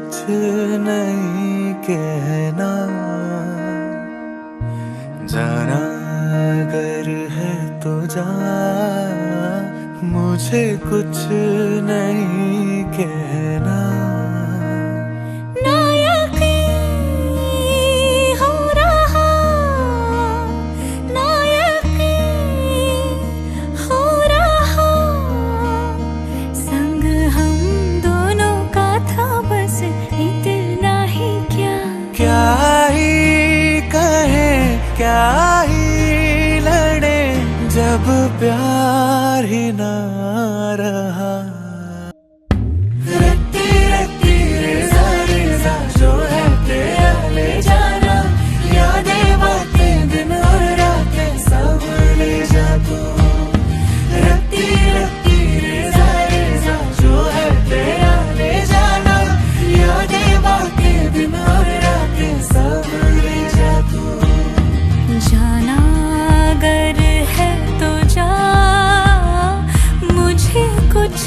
कुछ नहीं कहना, जाना अगर है तो जा, मुझे कुछ नहीं कहना। क्या ही कहें क्या ही लड़े जब प्यार ही ना रहा। रत्ती रत्ती रेजा रेजा जो है तेरा ले जाना, यादें बातें दिन और रातें सब ले जा तू। रत्ती रत्ती रेजा रेजा जो है तेरा ले जाना, यादें बातें दिन और सब ले जा तू। जाना अगर है तो जा, मुझे कुछ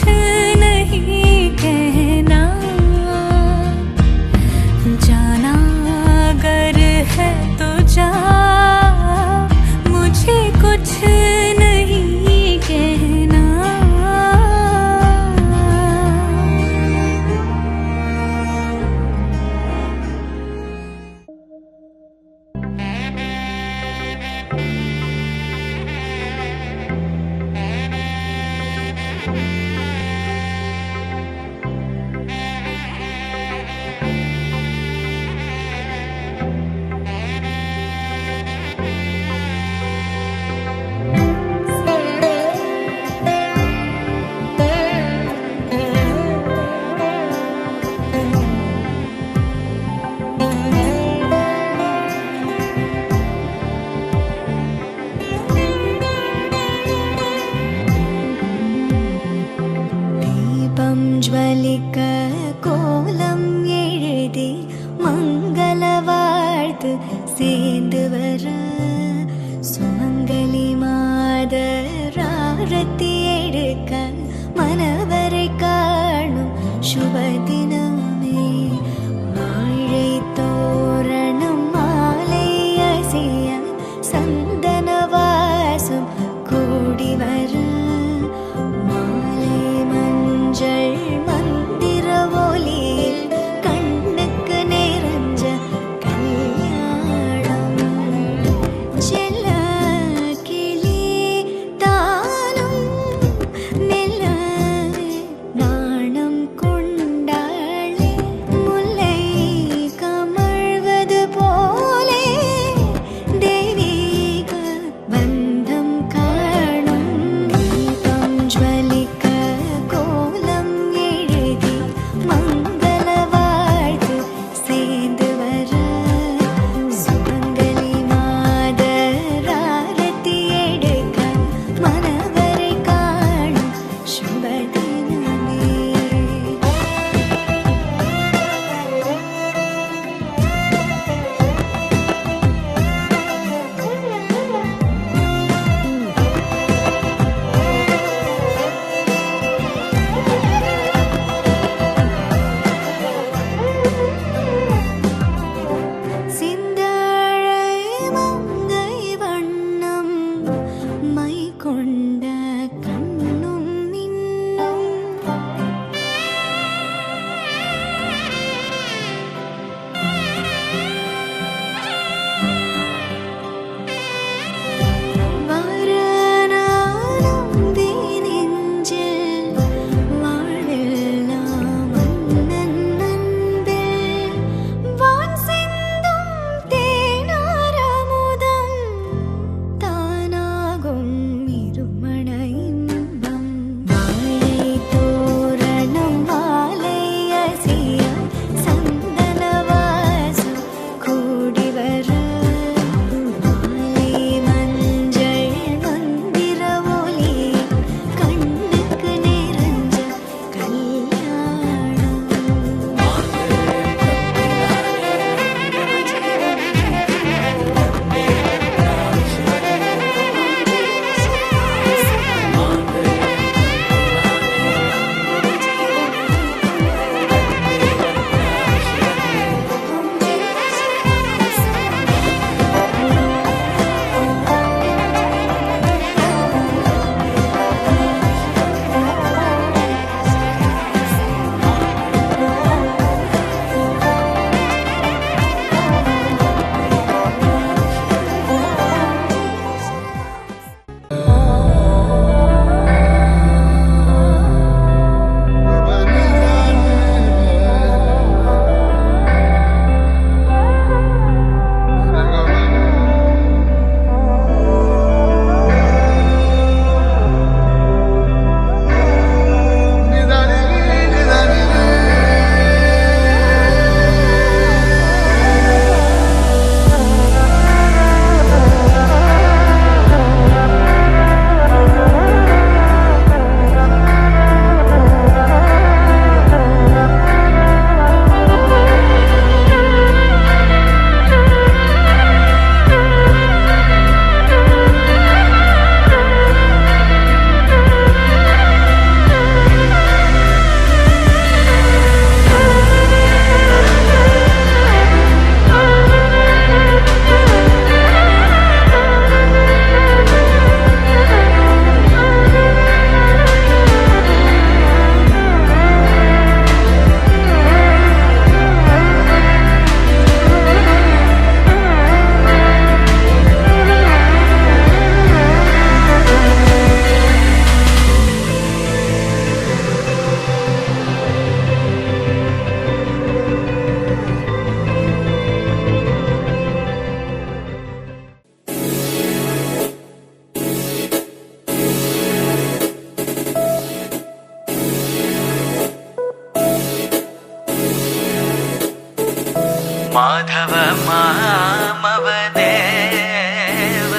മാധവ മാമവ ദേവ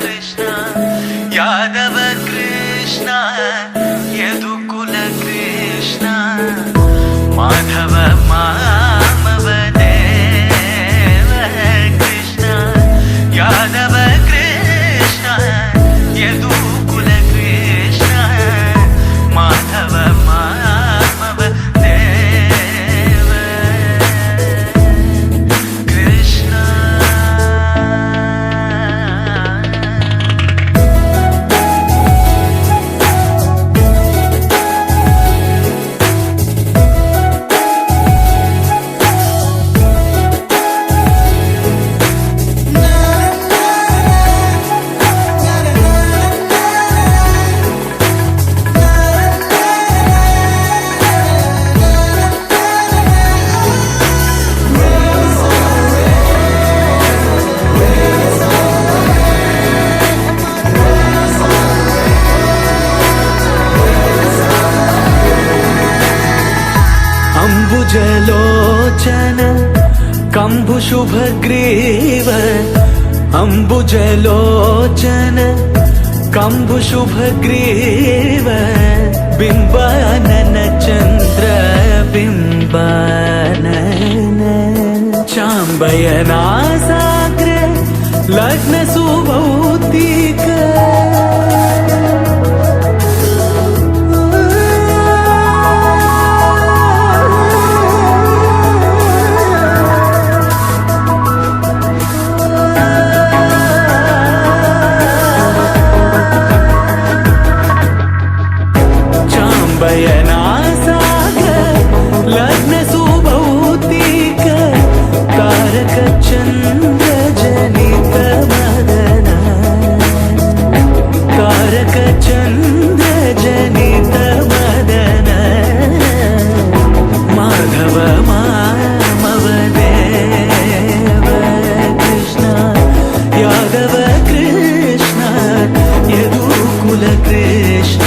കൃഷ്ണ യാദവ കൃഷ്ണ യദുകുല കൃഷ്ണ മാധവ മാമവ ദേവ കൃഷ്ണ യാദവ കൃഷ്ണ യദുകുല കൃഷ്ണ മാധവ മാമവ ദേവ കൃഷ്ണ. अम्बुजलोचन कम्बुशुभग्रीव अम्बुजलोचन कम्बुशुभग्रीव बिम्बानन चन्द्र बिम्बानन चाम्बयनासाग्र लग्न सुभौतिक लग्न सुभौतिक तारक चन्द्र जनित मदन तारक चन्द्र जनित मदन माधव मामव देव कृष्ण यादव कृष्ण यदुकुल कृष्ण.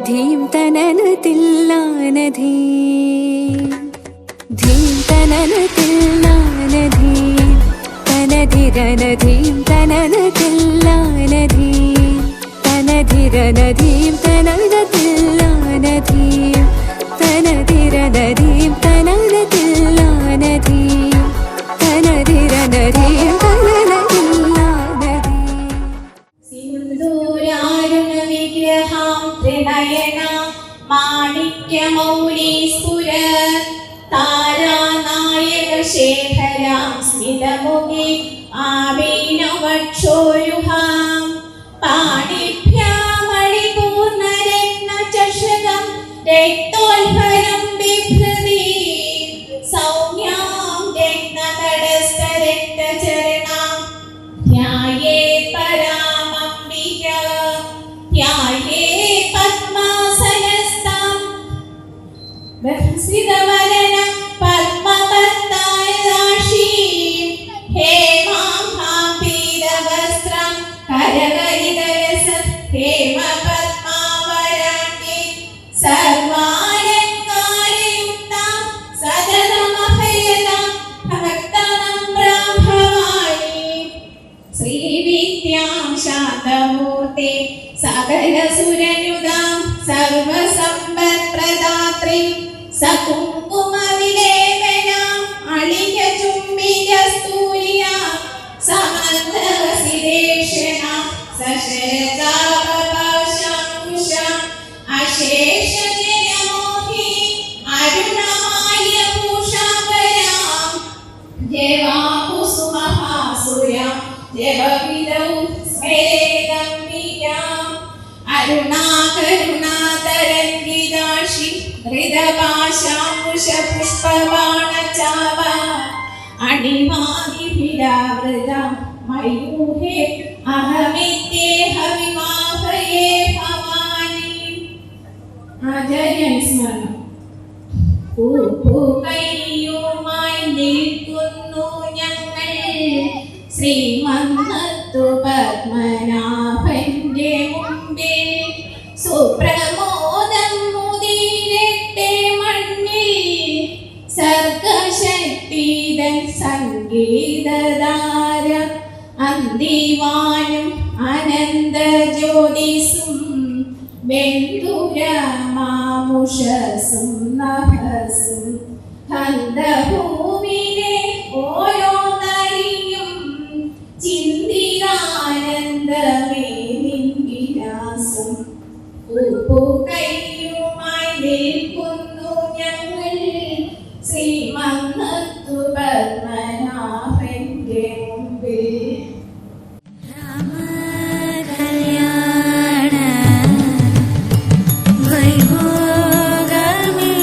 धीं तनन तिल्लान धीं धीं तनन तिल्लान धीं तनधिरन धीं तनन तिल्लान धीं तनधिरन धीं तनन तिल्लान धीं तनधिरन धीं तनन तिल्लान धीं तनधिरन धीं तनन तिल्लान धीं. സിന്ദൂരാരുണ വിഗ്രഹം ത്രിനയന മാണിക്യമൗലീസ്ഫുര താരാനായക ശേഖരാം സ്മിതമുഖി ആമീനവക്ഷോരുഹാം പാണിഭ്യാമണിപൂർണരത്നചഷകം രക്തോത്ഭരം ബിഭ്രതി സൗമ്യാം രത്നതടസ്ഥരക്തചരണാം ധ്യായേ പരാമംബിക ധ്യായേ പദ്മാസനസ്ഥാം ബഹ്സിതവദന പദ്മപത്തായദാക്ഷീം ഹേമാംഹാം പീതവസ്ത്രം കരകരിതരസ ഹേമപദ്മാവരാണ്യേ സർവാലങ്കാരയുക്താം സതതം സകല സുരനുതാം സർവസമ്പത്പ്രദാത്രീം സകുങ്കുമ വിലേപനാം അളിക ചുംബിക സ്തൂര്യാം സമന്തവസിരേഷണാം സശരജാപപാശാംകുശാം അശേഷജനമോഹി അരുണമായ ഭൂഷാംബരാം ജവാകുസുമഹാസുരാം ജവവിദൗ സ്മരേദംബികാം അരുണാകരുണാതരംഗിതാക്ഷി ഹൃദപാശാംകുശപുഷ്പബാണചാപ അണിമാദിഭിരാവൃതം മയൂഹേ അഹമിത്യേഹ വിവാഹയേ ഭവാനി. ആചാര്യനുസ്മരണം. കൈയുമായി നിൽക്കുന്നു ഞങ്ങൾ ശ്രീമന്നത്തു പത്മനാഭന്റെ മുമ്പിൽ സുപ്രമോദം മുതിരട്ടെ മണ്ണിൽ സർഗശക്തിതൻ സംഗീതധാര അന്തിവാനും അനന്ത ജ്യോതിസും ബന്ധുരമാമുഷസും നഭസും ഹന്തഭൂമിനെ ഓരോ നരിയും ചിന്തിരാനന്ദമേ നിൻവിലാസം. കൈയുമായി നിൽക്കുന്നു ഞങ്ങൾ ശ്രീമന്നത്തു പത്മനാഭന്റെ മുമ്പിൽ. രാമ കല്യാണ വൈഭോഗമേ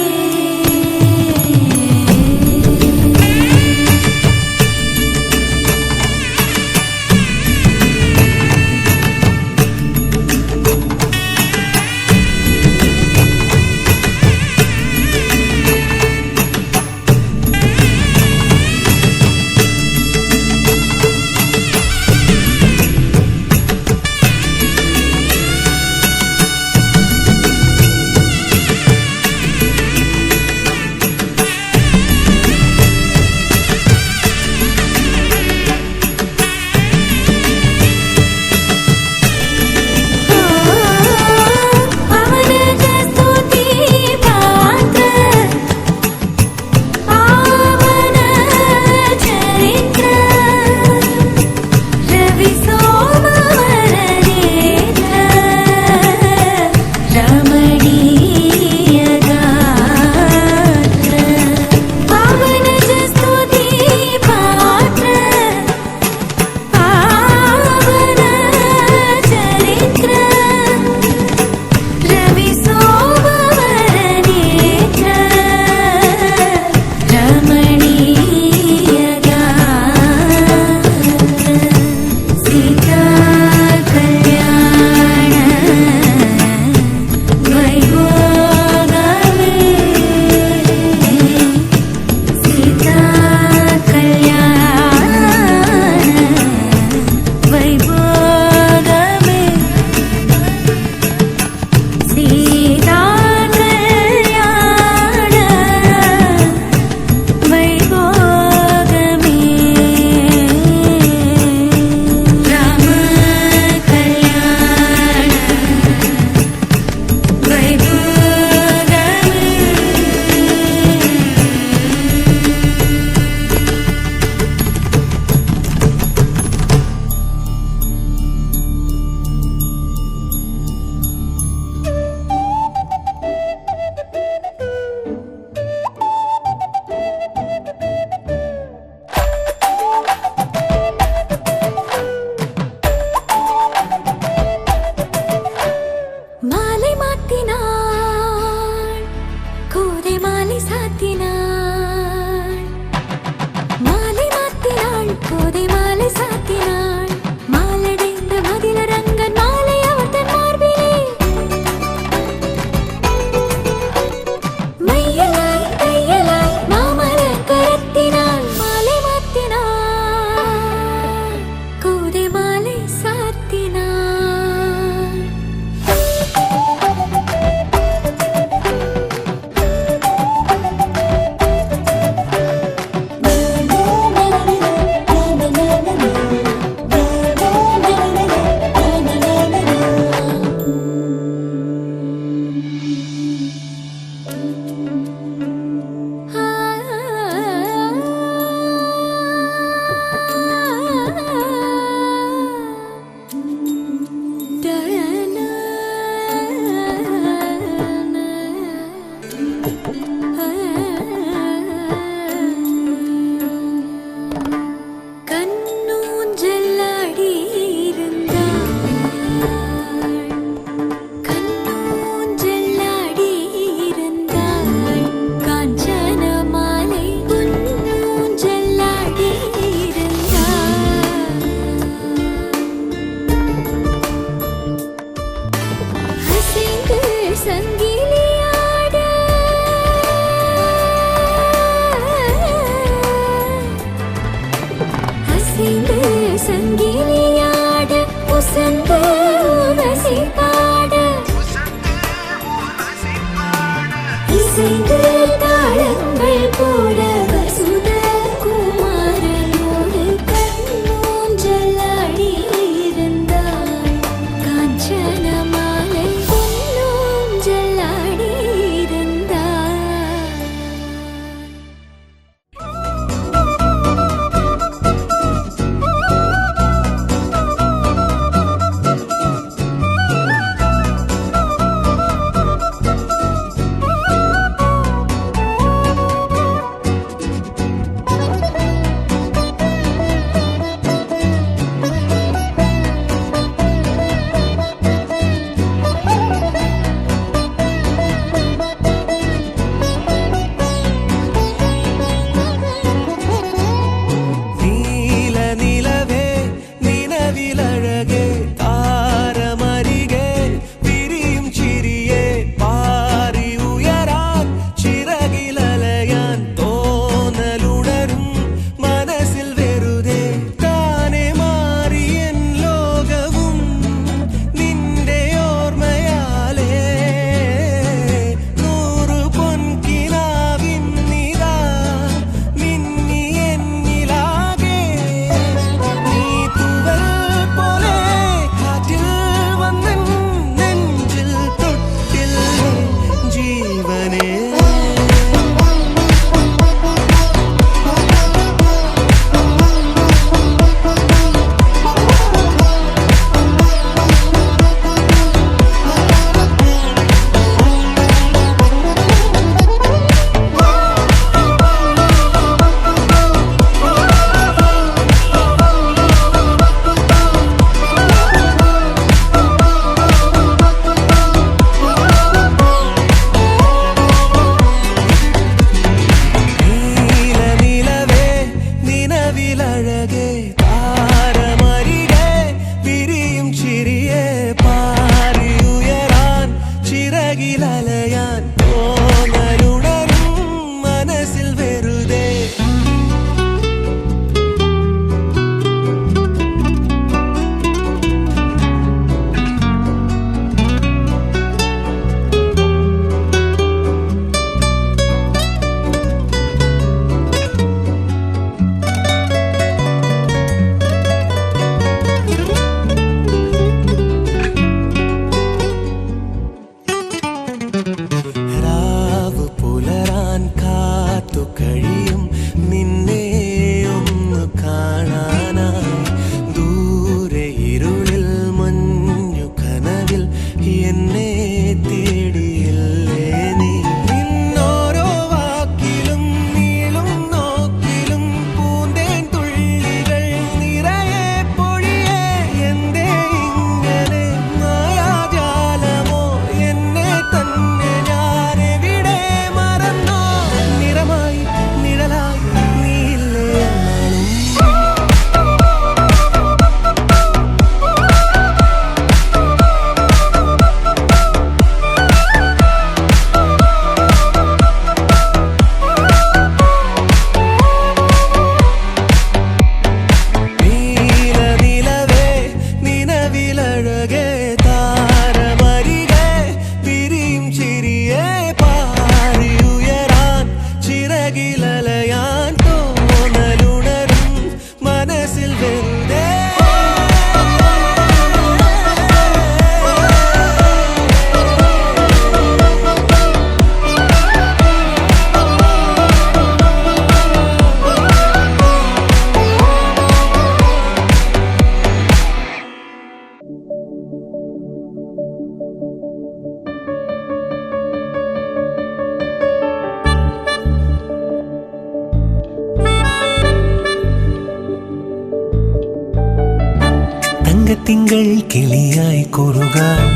തങ്കത്തിങ്കൾ കിളിയായി കുറുകാം,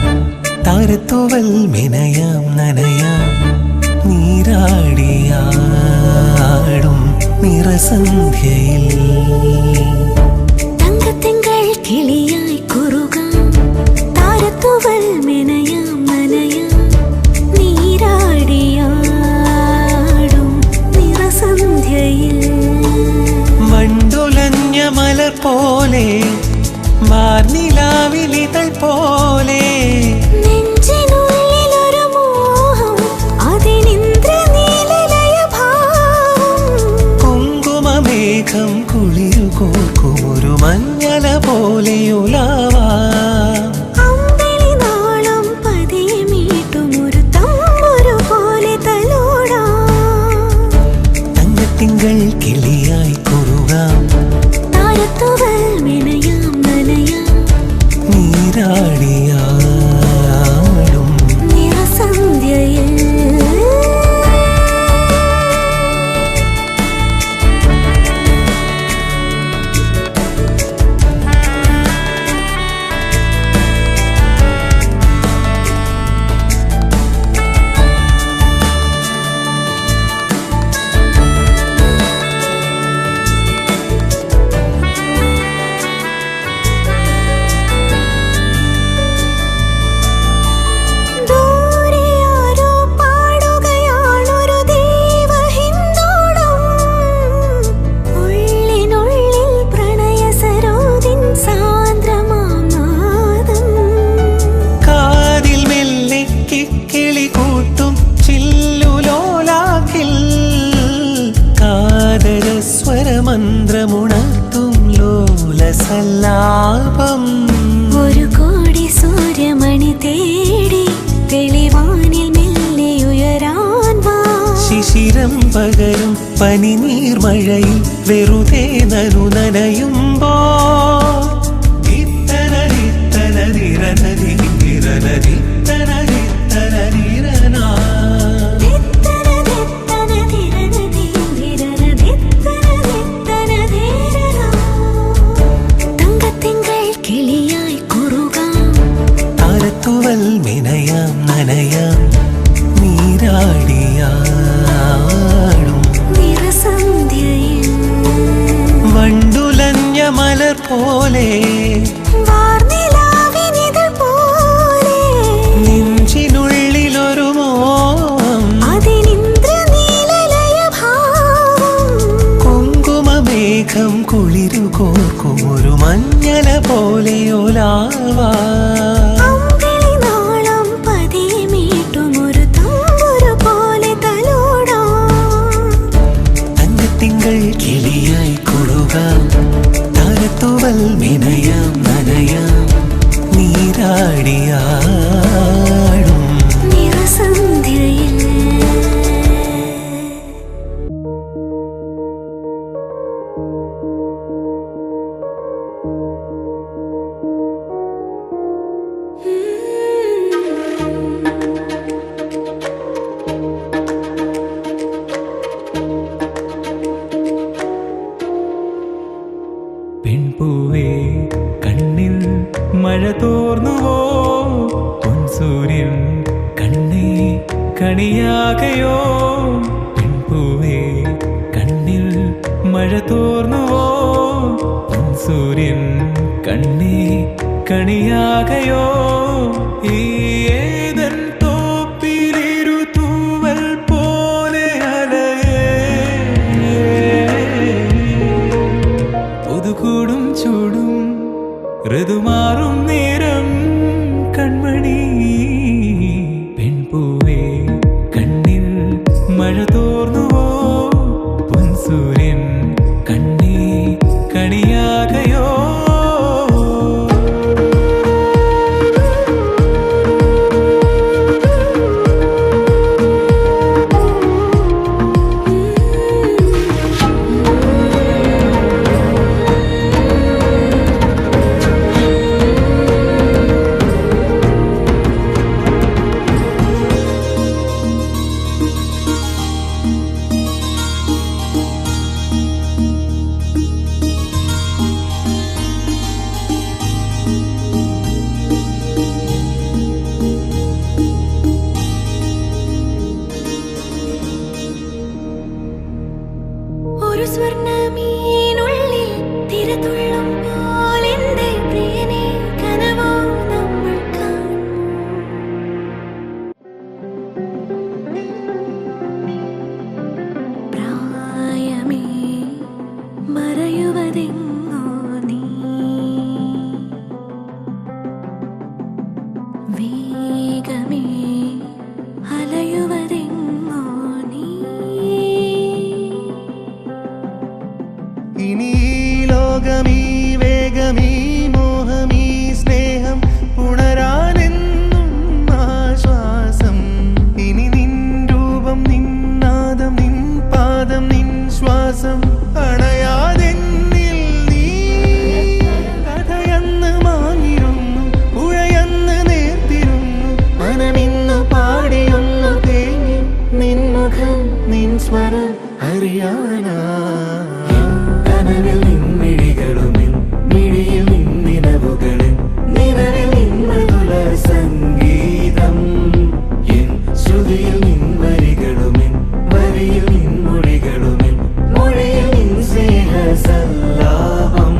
താരത്തൂവൽ മെനയാം നനയാം, നീരാടിയാടും നിറസന്ധ്യയിൽ. തങ്കത്തിങ്കൾ കിളിയായി കുറുകാം, താരത്തൂവൽ മെനയാം നനയാം, നീരാടിയാടും നിറസന്ധ്യയിൽ. മണ്ടുലഞ്ഞ മലർ പോലെ മാർനിലാവിലിതൾ പോലെ നെഞ്ചിനുള്ളിലൊരു മോഹം, അതിനിന്ദ്രനീലലയഭാവം. കുങ്കുമമേഘം കുളിരു കോർക്കുമൊരു മഞ്ഞല പോലെയുലാവാം. അമ്പിളിനാളം പതിയെ മീട്ടുമൊരു തമ്പുരു പോലെ തലോടാം. തങ്കത്തിങ്കൾ കിളിയായി കുറുകാം, താരത്തൂവൽ മെനയാം നനയാം, നീരാടിയാടും നിറസന്ധ്യയിൽ. ദൂരെ ആരോ പാടുകയാണൊരു ദേവഹിന്ദോളം. ഉള്ളിനുള്ളിൽ പ്രണയസരോദിൻ സാന്ദ്രമാം നാദം. കാതിൽ മെല്ലെ കിക്കിളി കൂട്ടും ചില്ലുലോലാക്കിൽ, കാതരസ്വരമന്ത്രമുണർത്തും ലോലസല്ലാപം. ഒരു കോടി സൂര്യമണി തേടി തെളിവാനിൽ മെല്ലെ ഉയരാൻ വാ. ശിശിരം പകരും പനിനീർമഴയിൽ വെറുതെ നനയുമ്പോ തങ്കത്തിങ്കൾ കിളിയായി കുറുകാം, താരത്തൂവൽ മെനയാം നനയാം, നീരാടിയാടും നിറസന്ധ്യയിൽ. മണ്ടുലഞ്ഞ മലർ പോലെ വാർനിലാവിനിതൾ പോലെ നെഞ്ചിനുള്ളിലൊരു മോഹം, അതിനിന്ദ്രനീലലയഭാവം. കുങ്കുമമേഘം കുളിരു കോർക്കുമൊരു മഞ്ഞല പോലെയോലാവാം. അമ്പിളിനാളം പതിയെ മീട്ടുമൊരു തമ്പുരു പോലെ തലോടാം. തങ്കത്തിങ്കൾ കിളിയായി കുറുകാം, താരത്തൂവൽ മെനയാം നനയാം, നീരാടിയാടും നിറസന്ധ്യയിൽ. പെൺപൂവേ കണ്ണിൽ മഴ തോർന്നുവോ, പൊൻസൂര്യൻ കണ്ണേ കണിയാകയോ. പെൺപൂവേ കണ്ണിൽ മഴ തോർന്നുവോ, പൊൻസൂര്യൻ കണ്ണേ കണിയാകയോ. ഈ ഏതൻ തോപ്പിലിരു തൂവൽ പോലെ അലയേ, പുതുകൂടും ചൂടും ഋതുമാറും നേരം കൺമണി. പെൺപൂവേ കണ്ണിൽ മഴ തോർന്നുവോ, പൊൻസൂര്യൻ കണ്ണേ കണിയാകയോ. ഒരു സ്വർണ്ണമീനുള്ളിൽ തിരതുള്ളും പോലെന്റെ പ്രിയനെ കനവോ നമ്മൾ കാണും. പ്രായമേ മറയുവതെങ്ങോ നീ, വേഗമേ അലയുവതെങ്ങോ നീ. ഇനി ഈ ലോകമീ വേഗമീ മോഹമീ സ്നേഹം പുണരാനെന്നും ആശ്വാസം. ഇനി നിൻ രൂപം നിൻ നാദം നിൻ പാദം നിൻ ശ്വാസം അണയാതെന്നിൽ നീ. കഥയന്ന് മാഞ്ഞിരുന്നു പുഴയന്ന് നേർത്തിരുന്നു മനമിന്നു പാടിയൊന്നു തേങ്ങി നിൻ മുഖം നിൻ സ്വരം അറിയാനാ. കനവിൽ നിൻമിഴികളുമിൻ മിഴിയിൽ നിന്നിനവുകളിൻ നിഴലിൽ നിൻ മൃദുല സംഗീതം. എൻ ശ്രുതിയിൽ നിൻ വരികളുമിൻ വരിയിൽ നിൻ മൊഴികളുമിൻ മൊഴിയിൽ നിൻ സ്നേഹ സല്ലാപം.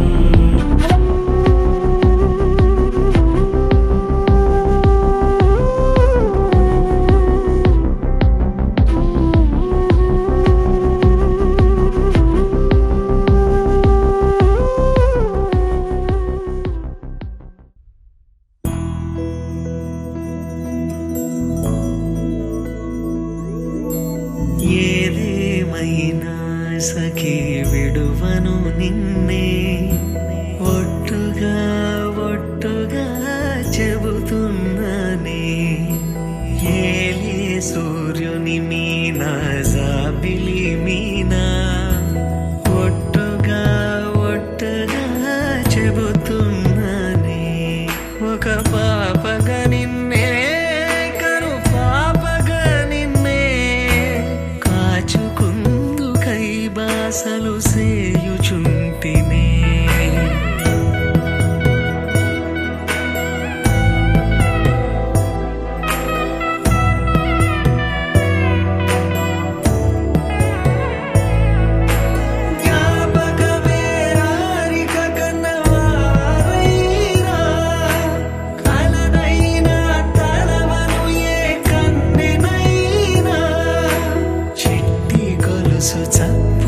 ఏదేమైనా సఖీ విడువను నిన్నే ఒట్టుగా ఒట్టుగా చెబుతున్నానే. ఏలే సూర్యుని మీనా జాబిలి మీనా ఒట్టుగా ఒట్టుగా చెబుతున్నానే. ఒక పాపగా నిన్నే కను పాపగా నిన్నే కాచుకుందు కై బాసలు సేయుచుంటినే. జ్ఞాపకమే రారిక కన్నవారైనా కలనైనా తలవను ఏ కన్నెనైనా చిట్టి గొలుసు చప్ప